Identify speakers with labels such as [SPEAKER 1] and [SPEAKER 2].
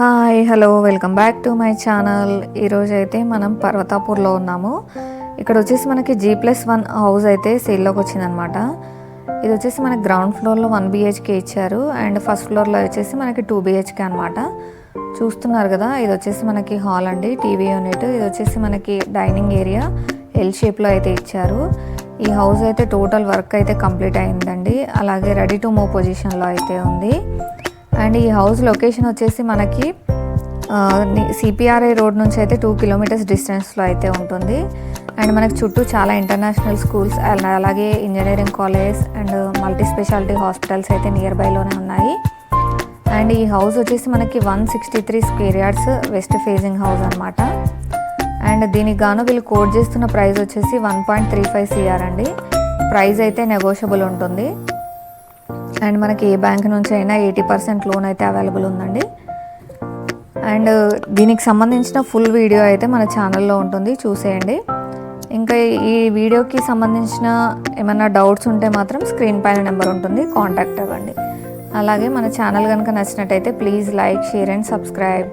[SPEAKER 1] Hi hello welcome back to my channel. ఈరోజు అయితే మనం పర్వతాపూర్లో ఉన్నాము. ఇక్కడ వచ్చేసి మనకి G+1 హౌస్ అయితే సేల్లోకి వచ్చిందనమాట. ఇది వచ్చేసి మనకి గ్రౌండ్ ఫ్లోర్లో 1 BHK ఇచ్చారు అండ్ ఫస్ట్ ఫ్లోర్లో వచ్చేసి మనకి 2 BHK అనమాట. చూస్తున్నారు కదా, ఇది వచ్చేసి మనకి హాల్ అండి, టీవీ యూనిట్. ఇది వచ్చేసి మనకి డైనింగ్ ఏరియా ఎల్ షేప్లో అయితే ఇచ్చారు. ఈ హౌస్ అయితే టోటల్ వర్క్ అయితే కంప్లీట్ అయిందండి, అలాగే రెడీ టు మూవ్ పొజిషన్లో అయితే ఉంది. అండ్ ఈ హౌస్ లొకేషన్ వచ్చేసి మనకి CPRI రోడ్ నుంచి అయితే 2 కిలోమీటర్స్ డిస్టెన్స్లో అయితే ఉంటుంది. అండ్ మనకి చుట్టూ చాలా ఇంటర్నేషనల్ స్కూల్స్ అలాగే engineering college and multi speciality hospitals అయితే నియర్ బైలోనే ఉన్నాయి. అండ్ ఈ హౌస్ వచ్చేసి మనకి 163 square yards west facing house అనమాట. అండ్ దీనికి గాను వీళ్ళు కోట్ చేస్తున్న ప్రైస్ వచ్చేసి 1.35 CR అండి. ప్రైస్ అయితే నెగోషియబుల్ ఉంటుంది. అండ్ మనకి ఏ బ్యాంక్ నుంచి అయినా 80% లోన్ అయితే అవైలబుల్ ఉందండి. అండ్ దీనికి సంబంధించిన ఫుల్ వీడియో అయితే మన ఛానల్లో ఉంటుంది, చూసేయండి. ఇంకా ఈ వీడియోకి సంబంధించిన ఏమైనా డౌట్స్ ఉంటే మాత్రం స్క్రీన్ పైన నెంబర్ ఉంటుంది, కాంటాక్ట్ అవ్వండి. అలాగే మన ఛానల్ కనుక నచ్చినట్టయితే please like, share and subscribe.